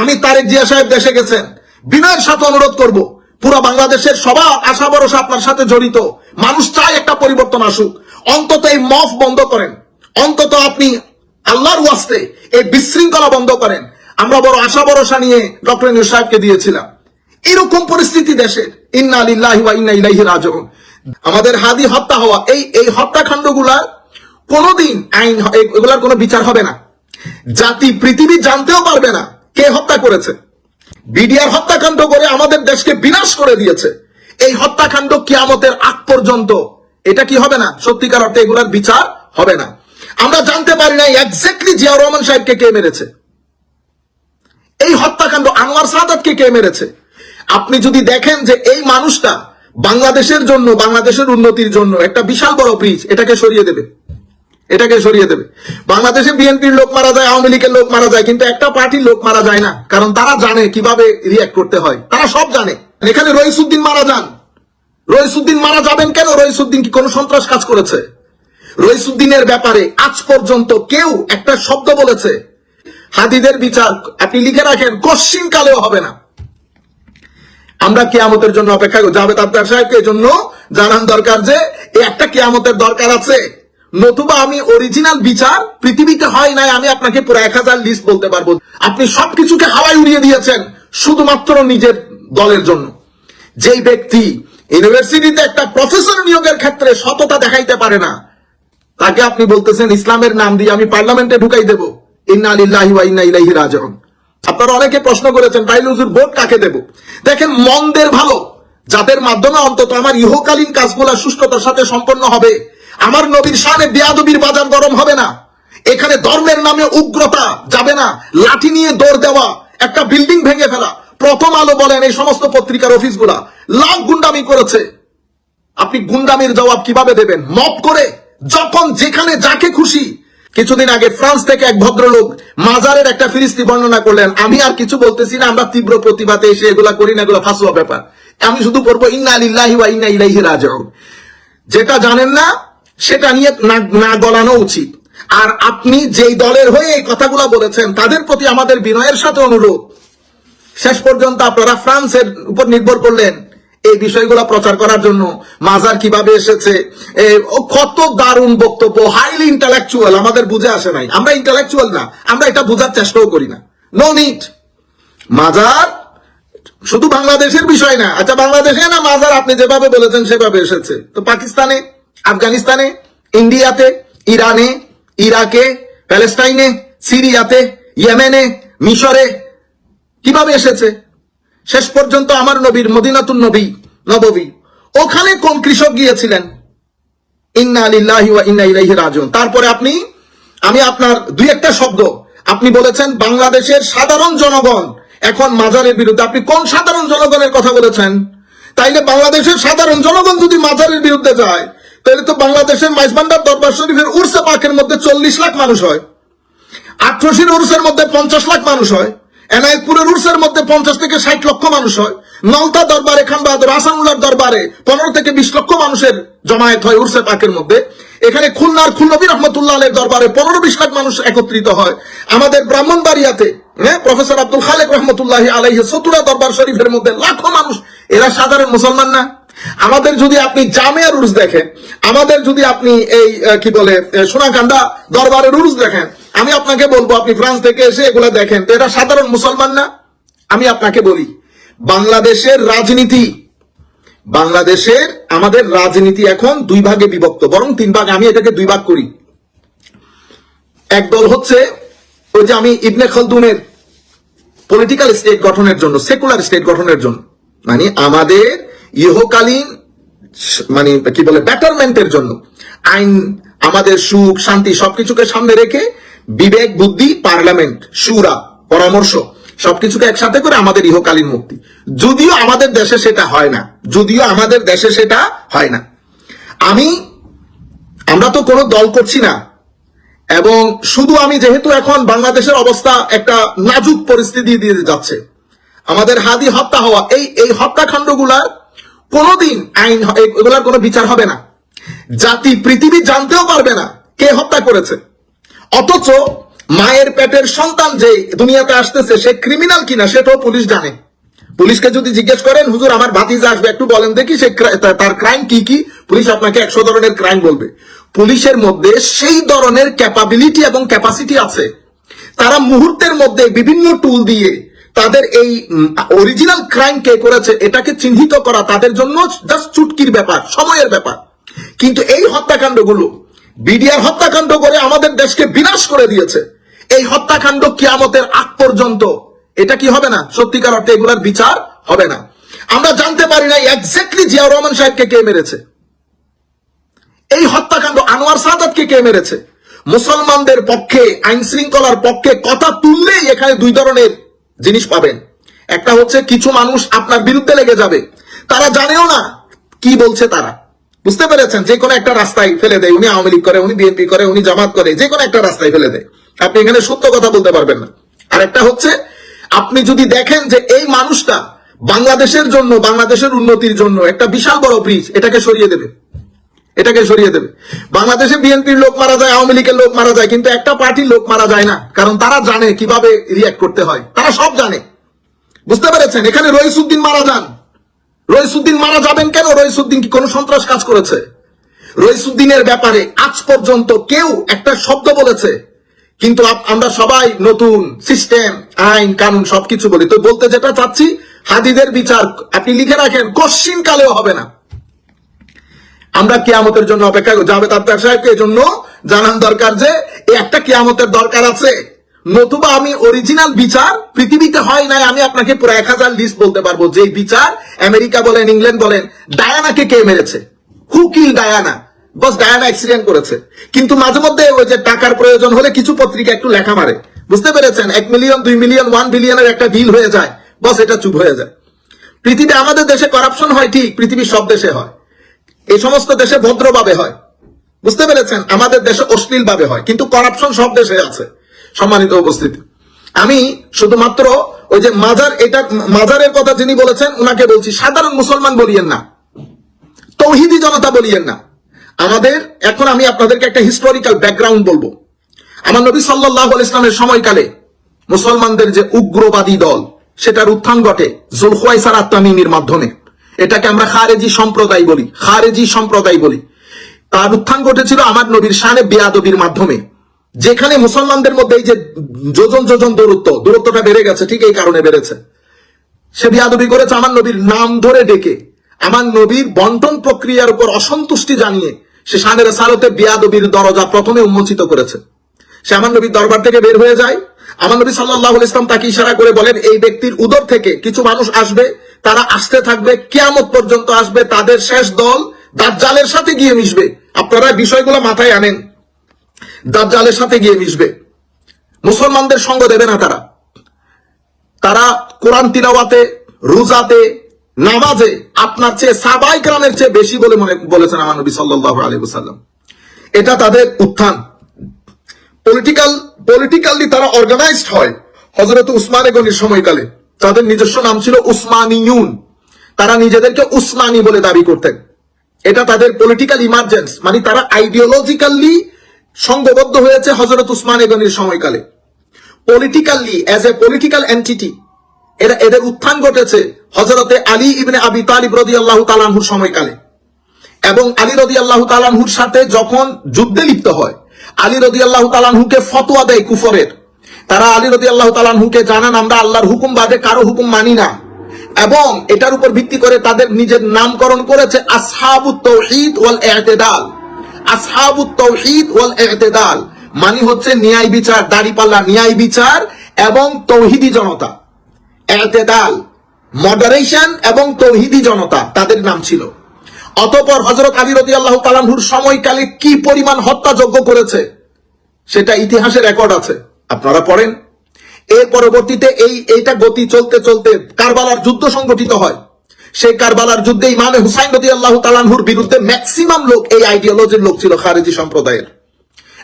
আমি তারেক জিয়া সাহেব দেশে গেছেন, বিনয়ের সাথে অনুরোধ করব, পুরো বাংলাদেশের সবার আশা ভরসা আপনার সাথে জড়িত, মানুষ চায় একটা পরিবর্তন আসুক, অন্তত এই মফ বন্ধ করেন, অন্তত আপনি আল্লাহর ওয়াস্তে এই বিশৃঙ্খলা বন্ধ করেন। আমরা বড় আশা ভরসা নিয়ে ডক্টর ইউনূস সাহেবকে দিয়েছিলাম। এরকম পরিস্থিতি দেশের, ইন্না লিল্লাহি ওয়া ইন্না ইলাইহি রাজিউন। আমাদের হাদি হত্যা হওয়া, এই হত্যাকাণ্ডগুলার কোনোদিন আইন, এগুলার কোনো বিচার হবে না। জাতি পৃথিবী জানতেও পারবে না কে হত্যা করেছে। বিডিআর হত্যাকাণ্ড করে আমাদের দেশকে বিনাশ করে দিয়েছে। এই হত্যাকাণ্ড কিয়ামতের আগ পর্যন্ত এটা কি হবে না, সত্যিকার অর্থে এগুলার বিচার হবে না। আমরা জানতে পারি না এক্স্যাক্টলি জিয়াউর রহমান সাহেবকে কে মেরেছে, এই হত্যাকাণ্ড আনোয়ার সাদাতকে কে মেরেছে। আপনি যদি দেখেন যে এই মানুষটা বাংলাদেশের জন্য, বাংলাদেশের উন্নতির জন্য একটা বিশাল বড় ব্রিজ, এটাকে সরিয়ে দেবে, এটাকে সরিয়ে দেবে। বাংলাদেশে বিএনপির লোক মারা যায়, আওয়ামী লীগের লোক মারা যায়, কিন্তু একটা পার্টির লোক মারা যায় না, কারণ তারা জানে কিভাবে রিঅ্যাক্ট করতে হয়, তারা সব জানে। এখানে রইসুদ্দিন মারা যান, রইসুদ্দিন মারা যাবেন কেন? রইসুদ্দিন কি কোনো সন্ত্রাস কাজ করেছে? রইসুদ্দিনের ব্যাপারে আজ পর্যন্ত কেউ একটা শব্দ বলেছে? হাদিদের বিচার আপনি লিখে রাখেন, কশ্চিন কালেও হবে না। আমরা কিয়ামতের জন্য অপেক্ষা করি। জাভেদ আখতার সাহেবকে এই জন্য জানান দরকার যে একটা কিয়ামতের দরকার আছে, নতুবা আমি অরিজিনাল বিচার পৃথিবীতে হয় নাই, আমি আপনাকে পুরো 1000 লিস্ট বলতে পারবো। আপনি সবকিছুকে হাওয়ায় উড়িয়ে দিয়েছেন শুধুমাত্র নিজের দলের জন্য। যেই ব্যক্তি ইউনিভার্সিটিতে একটা প্রফেসর নিয়োগের ক্ষেত্রে সততা দেখাইতে পারে না, তাকে আপনি বলতেছেন ইসলামের নাম দিয়ে আমি পার্লামেন্টে ঢুকাই দেব। ইন্না লিল্লাহি ওয়া ইন্না ইলাইহি রাজিউন। আপনারা অনেকে প্রশ্ন করেছেন তাইলে হুজুর ভোট কাকে দেব? দেখেন, মন্দের ভালো, যাদের মাধ্যমে অন্তত আমার ইহকালীন কাজগুলা সুষ্ঠুতার সাথে সম্পন্ন হবে, আমার নবীর শানে বেয়াদবির বাজার গরম হবে না, এখানে ধর্মের নামে উগ্রতা যাবে না, লাঠি নিয়ে দৌড় দেওয়া, একটা বিল্ডিং ভেঙে ফেলা। প্রথম আলো বলেন এই সমস্ত পত্রিকার অফিসগুলা লাখ গুন্ডামি করেছে। আপনি গুন্ডামির জবাব কিভাবে দেবেন? মপ করে, যখন যেখানে যাকে খুশি। কিছুদিন আগে ফ্রান্স থেকে এক ভদ্রলোক মাজারের একটা ফিরিস্তি বর্ণনা করলেন। আমি আর কিছু বলতেছি না, আমরা তীব্র প্রতিবাদে এসে এগুলা করি না, এগুলো ফাঁসুয়া ব্যাপার। আমি শুধু করবো ইন্না লিল্লাহি ওয়া ইন্না ইলাইহি রাজিউন। যেটা জানেন না সেটা নিয়ে না গলানো উচিত। আর আপনি যেই দলের হয়ে এই কথাগুলো বলেছেন তাদের প্রতি আমাদের বিনয়ের সাথে অনুরোধ, শেষ পর্যন্ত আপনারা ফ্রান্সের উপর নির্ভর করলেন এই বিষয়গুলো প্রচার করার জন্য। মাজার কিভাবে এসেছে, কত দারুণ বক্তব্য, হাইলি ইন্টালেকচুয়াল, আমাদের বুঝে আসে নাই। আমরা ইন্টালেকচুয়াল না, আমরা এটা বোঝার চেষ্টাও করি না। No need. মাজার শুধু বাংলাদেশের বিষয় না। আচ্ছা, বাংলাদেশে না মাজার আপনি যেভাবে বলেছেন সেভাবে এসেছে, তো পাকিস্তানে, আফগানিস্তানে, ইন্ডিয়াতে, ইরানে, ইরাকে, প্যালেস্টাইনে, সিরিয়াতে, ইয়েমেনে, মিশরে কিভাবে এসেছে? শেষ পর্যন্ত আমার নবীর মদিনাতুন নববী, ওখানে কোন কৃষক গিয়েছিলেন? ইন্না লিল্লাহি ওয়া ইন্না ইলাইহি রাজিউন। তারপরে আমি আপনার দুই একটা শব্দ আপনি বলেছেন বাংলাদেশের সাধারণ জনগণ এখন মাজারের বিরুদ্ধে। আপনি কোন সাধারণ জনগণের কথা বলেছেন? তাইলে বাংলাদেশের সাধারণ জনগণ যদি মাজারের বিরুদ্ধে যায়, তাহলে তো বাংলাদেশের মাইজবান্ডার দরবার শরীফের উরসে পাকের মধ্যে 40 লাখ মানুষ হয়, আটরশির উরসের মধ্যে 50 লাখ মানুষ হয়, এনায়েতপুরের উরসের মধ্যে 50 থেকে 60 লক্ষ মানুষ হয়, নলতা দরবারে খান বাহাদুর হাসানুল্লাহর দরবারে 15 থেকে 20 লক্ষ মানুষের জমায়েত হয় উরসে পাকের মধ্যে। এখানে খুলনার খুলনবী রহমতুল্লাহ আলাইহির দরবারে 15-20 লাখ মানুষ একত্রিত হয়। আমাদের ব্রাহ্মণবাড়িয়াতে প্রফেসর আব্দুল খালেক রহমতুল্লাহ আলাইহি চতুরা দরবার শরীফের মধ্যে লাখো মানুষ, এরা সাধারণ মুসলমান না? আমাদের যদি আপনি জামিয়ার উরুস দেখেন, আমাদের যদি আপনি এই কি বলে সোনাকান্দা দরবারের উরুস দেখেন, আমি আপনাকে বলবো আপনি ফ্রান্স থেকে এসে এগুলো দেখেন, তো এরা সাধারণ মুসলমান না? আমি আপনাকে বলি, বাংলাদেশের রাজনীতি, বাংলাদেশের আমাদের রাজনীতি এখন দুই ভাগে বিভক্ত, বরং 3 ভাগ। আমি এটাকে 2 ভাগ করি। এক দল হচ্ছে ওই যে আমি ইবনে খালদুনের পলিটিক্যাল স্টেট গঠনের জন্য, সেকুলার স্টেট গঠনের জন্য, মানে আমাদের ইহকালীন মানে কি বলে বেটারমেন্টের জন্য, আইন, আমাদের সুখ শান্তি সবকিছুকে সামনে রেখে বিবেক বুদ্ধি, পার্লামেন্ট, শুরা, পরামর্শ সবকিছুকে একসাথে করে আমাদের ইহকালীন মুক্তি। যদিও আমাদের দেশে সেটা হয় না, আমরা তো কোনো দল করছি না। এবং শুধু আমি যেহেতু এখন বাংলাদেশের অবস্থা একটা নাজুক পরিস্থিতি দিয়ে যাচ্ছে, আমাদের হাদি হত্যা হওয়া, এই হত্যাকাণ্ডগুলার কোনোদিন আইন, এগুলার কোনো বিচার হবে না। জাতি পৃথিবী জানতেও পারবে না কে হত্যা করেছে। অথচ মায়ের পেটের সন্তান যে দুনিয়াতে আসতেছে সে ক্রিমিনাল কিনা সেটাও পুলিশ জানে। পুলিশকে যদি জিজ্ঞেস করেন হুজুর আমার ভাতিজা আসবে একটু বলেন দেখি সে তার ক্রাইম কি কি, পুলিশ আপনাকে 100 ধরনের ক্রাইম বলবে। পুলিশের মধ্যে সেই ধরনের ক্যাপাবিলিটি এবং ক্যাপাসিটি আছে, তারা মুহূর্তের মধ্যে বিভিন্ন টুল দিয়ে তাদের এই অরিজিনাল ক্রাইম কে করেছে এটাকে চিহ্নিত করা তাদের জন্য জাস্ট চুটকির ব্যাপার, সময়ের ব্যাপার। কিন্তু এই হত্যাকাণ্ডগুলো বিডিআর হত্যাকাণ্ড করে আমাদের দেশকে বিনাশ করে দিয়েছে। এই হত্যাকাণ্ড কিয়ামতের আগ পর্যন্ত এটা কি হবে না, সত্যিকার অর্থে এগুলার বিচার হবে না। আমরা জানতে পারি না এক্স্যাক্টলি জিয়াউর রহমান সাহেবকে কে মেরেছে। এই হত্যাকাণ্ড আনোয়ার সাদাতকে কে মেরেছে। মুসলমানদের পক্ষে, আইন শৃঙ্খলার পক্ষে কথা তুললেই এখানে দুই ধরনের জিনিস পাবেন। একটা হচ্ছে কিছু মানুষ আপনার বিরুদ্ধে লেগে যাবে, তারা জানেও না কি বলছে, তারা বুঝতে পেরেছেন, যে কোনো একটা রাস্তায় ফেলে দেয়, উনি আওয়ামী লীগ করে, উনি বিএনপি করে, উনি জামাত করে, যে কোনো একটা রাস্তায় ফেলে দেয়, আপনি এখানে সত্য কথা বলতে পারবেন না। আর একটা হচ্ছে আপনি যদি দেখেন যে এই মানুষটা বাংলাদেশের জন্য, বাংলাদেশের উন্নতির জন্য একটা বিশাল বড় ব্রিজ, এটাকে সরিয়ে দেবে, এটাকে সরিয়ে দেবে। বাংলাদেশে বিএনপির লোক মারা যায়, আওয়ামী লীগের লোক মারা যায়, কিন্তু একটা পার্টির লোক মারা যায় না, কারণ তারা জানে কিভাবে রিঅ্যাক্ট করতে হয়, তারা সব জানে, বুঝতে পেরেছেন। এখানে রইসুদ্দিন মারা যান, রইসুদ্দিন মারা যাবেন কেন? রইসুদ্দিন কি কোনো সন্ত্রাস কাজ করেছে? রইসুদ্দিনের ব্যাপারে আজ পর্যন্ত কেউ একটা শব্দ বলেছে? কিন্তু আমরা সবাই নতুন সিস্টেম, আইন কানুন সবকিছু বলি। তো বলতে যেটা চাচ্ছি, হাদিদের বিচার আপনি লিখে রাখেন, কোশ্চিন কালেও হবে না। আমরা কিয়ামতের জন্য অপেক্ষা করছি। জাভেদ আখতার সাহেবকে এই জন্য জানান দরকার যে একটা কিয়ামতের দরকার আছে, নতুবা আমি অরিজিনাল বিচার পৃথিবীতে হয় নাই, আমি আপনাকে পুরো 1000 লিস্ট বলতে পারবো যে বিচার আমেরিকা বলেন, ইংল্যান্ড বলেন। ডায়ানাকে কে মেরেছে? হু কিল ডায়ানা? বস ডায়ানা অ্যাক্সিডেন্ট করেছে, কিন্তু মাঝে মধ্যে ওই যে টাকার প্রয়োজন হলে কিছু পত্রিকা একটু লেখা মারে, বুঝতে পেরেছেন, 1 মিলিয়ন 2 মিলিয়ন 1 বিলিয়নের একটা ডিল হয়ে যায়, বস এটা চুপ হয়ে যায়। পৃথিবী, আমাদের দেশে করাপশন হয় ঠিক, পৃথিবীর সব দেশে হয়, এই সমস্ত দেশে ভদ্রভাবে হয়, বুঝতে পেরেছেন, আমাদের দেশে অশ্লীল ভাবে হয়, কিন্তু করাপশন সব দেশে আছে। সম্মানিত উপস্থিতি, আমি শুধুমাত্র ওই যে মাজারের কথা যিনি বলেছেন ওনাকে বলছি, সাধারণ মুসলমান বলিয়েন না, তৌহিদি জনতা বলিয়েন না। আমাদের এখন আমি আপনাদেরকে একটা হিস্টোরিক্যাল ব্যাকগ্রাউন্ড বলবো। আমার নবী সাল্লাল্লাহু আলাইহি ওয়াসাল্লামের সময়কালে মুসলমানদের যে উগ্রবাদী দল, সেটার উত্থান ঘটে যুলখুয়াইসার আত-তামিমির মাধ্যমে। এটাকে আমরা খারেজি সম্প্রদায় বলি, খারেজি সম্প্রদায় বলি। তার উত্থান ঘটেছিল আমার নবীর শানে বেয়াদবির মাধ্যমে, যেখানে মুসলমানদের মধ্যে এই যে যোজন যোজন দূরত্বটা বেড়ে গেছে, ঠিক এই কারণে বেড়েছে। সে বেয়াদবি করেছে আমার নবীর নাম ধরে ডেকে, আমার নবীর বন্টন প্রক্রিয়ার উপর অসন্তুষ্টি জানিয়ে সে শানের সারতে বেয়াদবির দরজা প্রথমে উন্মোচিত করেছে। সে আমার নবীর দরবার থেকে বের হয়ে যায়। আমার নবী সাল্লাল্লাহু আলাইহি ওয়াসাল্লাম তাকে ইশারা করে বলেন, এই ব্যক্তির উদর থেকে কিছু মানুষ আসবে, তারা আসতে থাকবে, কিয়ামত পর্যন্ত আসবে, তাদের শেষ দল দাজ্জালের সাথে গিয়ে মিশবে। আপনারা বিষয়গুলো মাথায় আনেন, দাজ্জালের সাথে গিয়ে মিশবে, মুসলমানদের সঙ্গ দেবে না। তারা কোরআন তিলাওয়াতে, রোজাতে, নামাজে আপনার চেয়ে সাহাবায়ে কেরামের চেয়ে বেশি বলে বলেছেন আমার নবী সাল্লাল্লাহু আলাইহি ওয়াসাল্লাম। এটা তাদের উত্থান। পলিটিক্যালি তারা অর্গানাইজড হয় হযরত উসমান গনির সময়কালে। তাদের নিজস্ব নাম ছিল উসমানিয়ুন, তারা নিজেদেরকে উসমানি বলে দাবি করতেন। এটা তাদের পলিটিক্যাল ইমার্জেন্স, মানে তারা আইডিওলজিক্যালি সংঘবদ্ধ হয়েছে হযরত উসমান গনির সময়কালে। Politically as a political entity এদের উত্থান ঘটেছে হযরতে আলী ইবনে আবি তালিব রাদিয়াল্লাহু তাআলা আনহুর সময়কালে। এবং আলী রাদিয়াল্লাহু তাআলা আনহুর সাথে যখন যুদ্ধে লিপ্ত হয়, আলী রাদিয়াল্লাহু তাআলা আনহুকে ফতোয়া দেয় কুফরের। তারা আলী রাদিয়াল্লাহু তাআলা আনহুকে জানান, আমরা আল্লাহর হুকুম বাদে কারো হুকুম মানি না, এবং এটার উপর ভিত্তি করে তাদের নিজের নামকরণ করেছে আসহাবুত তাওহীদ ওয়াল ইতিদাল। আসহাবুত তাওহীদ ওয়াল ইতিদাল মানে হচ্ছে ন্যায় বিচার, দাড়িপাল্লা, ন্যায় বিচার এবং তৌহিদি জনতা। ইতিদাল, মডারেশন এবং তৌহিদি জনতা তাদের নাম ছিল। অতঃপর হযরত আলী রাদিয়াল্লাহু তাআলা আনহুর সময়কালে কি পরিমাণ হত্যাযজ্ঞ করেছে সেটা ইতিহাসে রেকর্ড আছে, আপনারা পড়েন। এর পরবর্তীতে এইটা গতি চলতে চলতে কারবালার যুদ্ধ সংগঠিত হয়। সেই কারবালার যুদ্ধে ইমামে হুসাইন রাদিয়াল্লাহু তাআলা আনহুর বিরুদ্ধে ম্যাক্সিমাম লোক এই আইডিওলজির লোক ছিল, খারেজি সম্প্রদায়ের।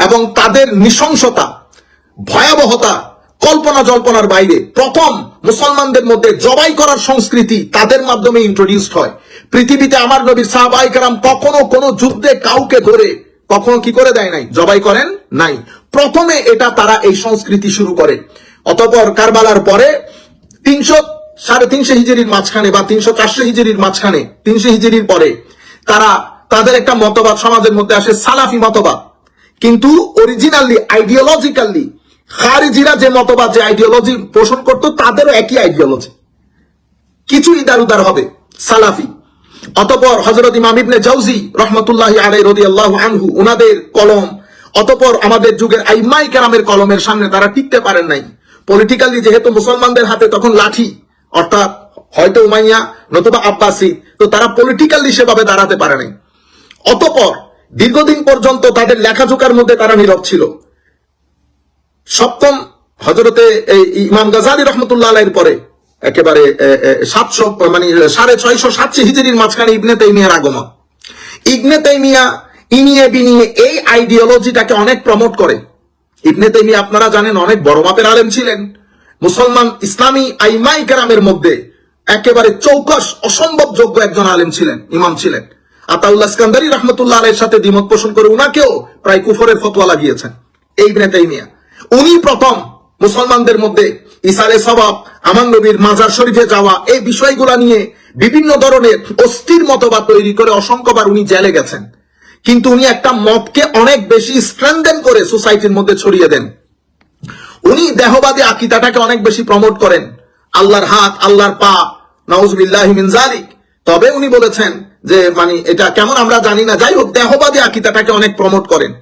এবং তাদের নৃশংসতা, ভয়াবহতা কল্পনা জল্পনার বাইরে। প্রথম মুসলমানদের মধ্যে জবাই করার সংস্কৃতি তাদের মাধ্যমে ইন্ট্রোডিউসড হয়। পৃথিবীতে আমার নবীর সাহাবায়ে কেরাম কখনো কোনো যুদ্ধে কাউকে ধরে কখনো কি করে দেয় নাই, জবাই করেন নাই। প্রথমে এটা তারা এই সংস্কৃতি শুরু করে। অতঃপর কারবালার পরে 300-350 হিজরির মাঝখানে বা 300-400 হিজরির মাঝখানে 300 হিজরির পরে তারা তাদের একটা মতবাদ সমাজের মধ্যে আসে, সালাফি মতবাদ। কিন্তু অরিজিনালি আইডিওলজিক্যালি খারিজিরা যে মতবাদ যে আইডিওলজি পোষণ করত তাদেরও একই আইডিওলজি, কিছু ইদার উদার হবে, সালাফি। অতঃপর হযরত ইমাম ইবনে জাওজি রাহমাতুল্লাহি আলাইহি রাদিয়াল্লাহু আনহু ওনাদের কলম, অতঃপর আমাদের যুগের আইম্মায়ে কেরামের কলমের সামনে তারা টিকতে পারেন নাই। পলিটিক্যালি যেহেতু মুসলমানদের হাতে তখন লাঠি, অর্থাৎ হয়তো উমাইয়া নতুবা আব্বাসী, তো তারা পলিটিক্যালি সেভাবে দাঁড়াতে পারে নাই। অতঃপর দীর্ঘদিন পর্যন্ত তাদের লেখাজোকার মধ্যে তারা নীরব ছিল। সপ্তম হযরতে ইমাম গাজালি রাহমাতুল্লাহ আলাইহির পরে একেবারে 650 হিজরির মাঝখানে ইবনে তাইমিয়ার আগমন। ইবনে তাইমিয়া ইনিয়ে বিনিয়ে এই আইডিওলজিটাকে অনেক প্রমোট করে। ইবনে তাইমিয়া আপনারা জানেন অনেক বড় মাপের আলেম ছিলেন, মুসলমান ইসলামী আইম্মায়ে কেরামের মধ্যে একেবারে চৌকস অসম্ভব যোগ্য একজন আলেম ছিলেন, ইমাম ছিলেন। আতাউল্লাহ ইস্কান্দারী রাহমাতুল্লাহ আলাইহির সাথে দ্বিমত পোষণ করে উনাকেও প্রায় কুফরের ফতোয়া লাগিয়েছেন এই ইবনে তাইমিয়া। উনি প্রথম মুসলমানদের মধ্যে ইসালে সওয়াব, আমার নবীর মাজার শরীফে যাওয়া, এই বিষয়গুলো নিয়ে বিভিন্ন ধরনের অস্থির মতবাদ তৈরি করে অসংখ্যবার উনি জেলে গেছেন। কিন্তু উনি একটা মতকে অনেক বেশি স্ট্রেংথেন করে সোসাইটির মধ্যে ছড়িয়ে দেন। উনি দেহবাদী আকীদাটাকে অনেক বেশি প্রমোট করেন, আল্লাহর হাত, আল্লাহর পা, নাউযুবিল্লাহি মিন যালিক। তবে উনি বলেছেন যে মানে এটা কেমন আমরা জানি না, যাই হোক দেহবাদী আকীদাটাকে অনেক প্রমোট করেন।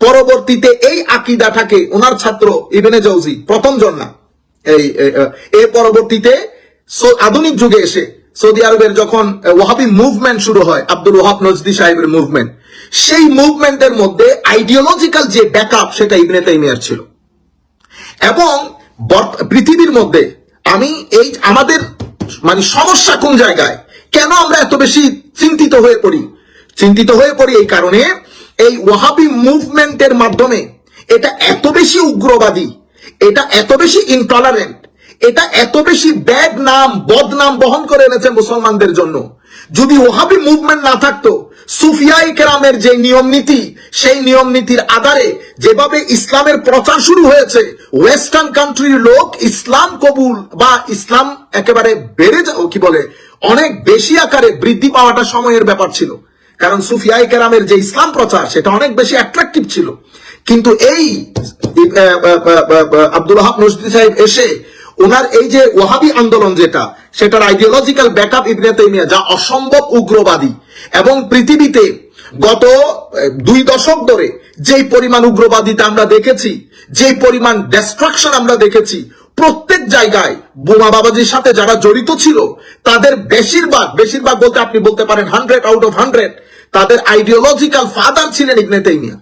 পরবর্তীতে এই আকীদাটাকে ওনার ছাত্র ইবনে জাওজি প্রথম জন না, এই পরবর্তীতে আধুনিক যুগে এসে সৌদি আরবের যখন ওয়াহাবি মুভমেন্ট শুরু হয়, আব্দুল ওয়াহাব নজদি সাহেবের মুভমেন্ট, সেই মুভমেন্টের মধ্যে আইডিওলজিক্যাল যে ব্যাকআপ সেটা ইবনে তাইমিয়ার ছিল। এবং পৃথিবীর মধ্যে আমি এই আমাদের মানে সমস্যা কোন জায়গায়, কেন আমরা এত বেশি চিন্তিত হয়ে পড়ি এই কারণে এই ওয়াহাবি মুভমেন্টের মাধ্যমে এটা এত বেশি উগ্রবাদী, এটা এত বেশি ইনটলারেন্ট, এটা এত বেশি ব্যাড নাম বদনাম বহন করে এনেছে মুসলমানদের জন্য। যদি ওয়াহাবি মুভমেন্ট না থাকতো, সুফিয়ায়ে কেরামের যে নিয়ম নীতি, সেই নিয়ম নীতির আধারে যেভাবে ইসলামের প্রচার শুরু হয়েছে, ওয়েস্টার্ন কান্ট্রির লোক ইসলাম কবুল বা ইসলাম একেবারে বেড়ে কি বলে অনেক বেশি আকারে বৃদ্ধি পাওয়াটা সময়ের ব্যাপার ছিল। কারণ সুফিয়ায়ে কেরামের যে ইসলাম প্রচার সেটা অনেক বেশি অ্যাট্রাকটিভ ছিল। কিন্তু এই আব্দুল ওয়াহাব নজদি সাহেব এসে ওনার এই যে ওয়াহাবি আন্দোলন যেটা, সেটার আইডিওলজিক্যাল ব্যাকআপ ইবনে তাইমিয়া, যা অসম্ভব উগ্রবাদী। এবং পৃথিবীতে গত 2 দশক ধরে যেই পরিমাণ উগ্রবাদিতা আমরা দেখেছি, যেই পরিমাণ ডিস্ট্রাকশন আমরা দেখেছি, প্রত্যেক জায়গায় বোমা বাবাজির সাথে যারা জড়িত ছিল তাদের বেশিরভাগ বলতে আপনি বলতে পারেন 100 আউট অফ 100 তাদের আইডিওলজিক্যাল ফাদার ছিলেন ইবনে তাইমিয়া।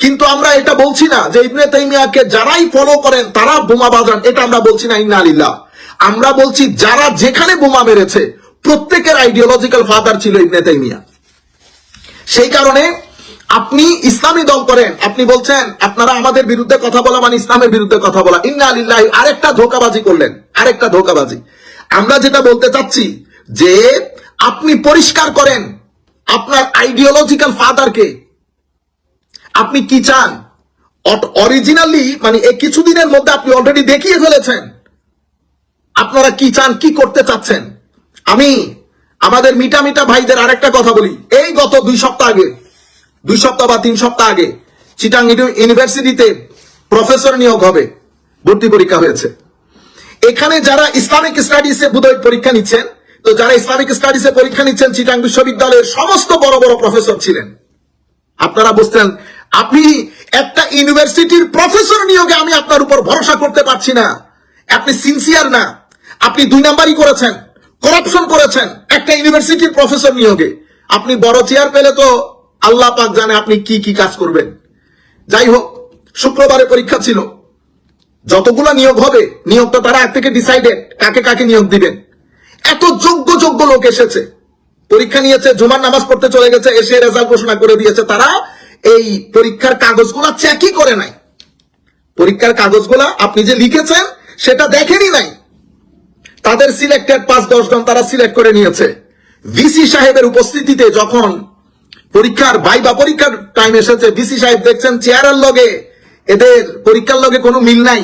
কিন্তু আমরা এটা বলছি না যে ইবনে তাইমিয়াকে যারাই ফলো করেন তারা বোমা বাজান, এটা আমরা বলছি না, ইন্না লিল্লাহ। আমরা বলছি যারা যেখানে বোমা মেরেছে প্রত্যেকের আইডিওলজিক্যাল ফাদার ছিল ইবনে তাইমিয়া। সেই কারণে আপনি ইসলামী দল করেন, আপনি বলছেন আপনারা আমাদের বিরুদ্ধে কথা বলা মানে ইসলামের বিরুদ্ধে কথা বলা, ইন্না লিল্লাহি। আরেকটা ধোঁকাবাজি করলেন, আরেকটা ধোঁকাবাজি। আমরা যেটা বলতে চাচ্ছি যে আপনি পরিষ্কার করেন আপনার আইডিওলজিক্যাল ফাদারকে, আপনি কি চান অরিজিনালি, মানে এই কিছুদিনের মধ্যে আপনি অলরেডি দেখিয়ে ফেলেছেন আপনারা কি চান, কি করতে চাচ্ছেন। আমি আমাদের মিটা ভাইদের আরেকটা কথা বলি, এই গত 2 সপ্তাহ বা 3 সপ্তাহ আগে চিটাং ইউনিভার্সিটিতে প্রফেসর নিয়োগ হবে, ভর্তি পরীক্ষা হয়েছে। এখানে যারা ইসলামিক স্টাডিজে বোধহয় পরীক্ষা নিচ্ছেন, তো যারা ইসলামিক স্টাডিজে পরীক্ষা নিচ্ছেন চিটাং বিশ্ববিদ্যালয়ের সমস্ত বড় বড় প্রফেসর ছিলেন। আপনারা বুঝতেন, আপনি একটা ইউনিভার্সিটির প্রফেসর নিয়োগে আমি আপনার উপর ভরসা করতে পারছি না, আপনি সিনসিয়ার না, আপনি 2 নাম্বারই করেছেন, করাপশন করেছেন একটা ইউনিভার্সিটির প্রফেসর নিয়োগে। আপনি বড় চেয়ার পেলে তো আল্লাহ পাক জানে আপনি কি কি কাজ করবেন। যাই হোক, শুক্রবারে পরীক্ষা ছিল, যতগুলো নিয়োগ হবে নিয়োগটা তারা আগ থেকে ডিসাইডেড কাকে নিয়োগ দিবেন। এত যোগ্য লোক এসেছে, পরীক্ষা নিয়েছে, জুমার নামাজ পড়তে চলে গেছে, এসে রেজাল্ট ঘোষণা করে দিয়েছে। তারা এই পরীক্ষার কাগজগুলা চেকই করে নাই, পরীক্ষার কাগজগুলা আপনি যে লিখেছেন সেটা দেখেনি নাই। তাদের সিলেক্টেড 5-10 জন তারা সিলেক্ট করে নিয়েছে। ভিসি সাহেবের উপস্থিতিতে যখন পরীক্ষার পরীক্ষার টাইম এসেছে, ভিসি সাহেব দেখছেন চেয়ারের লগে এদের পরীক্ষার লগে কোনো মিল নাই।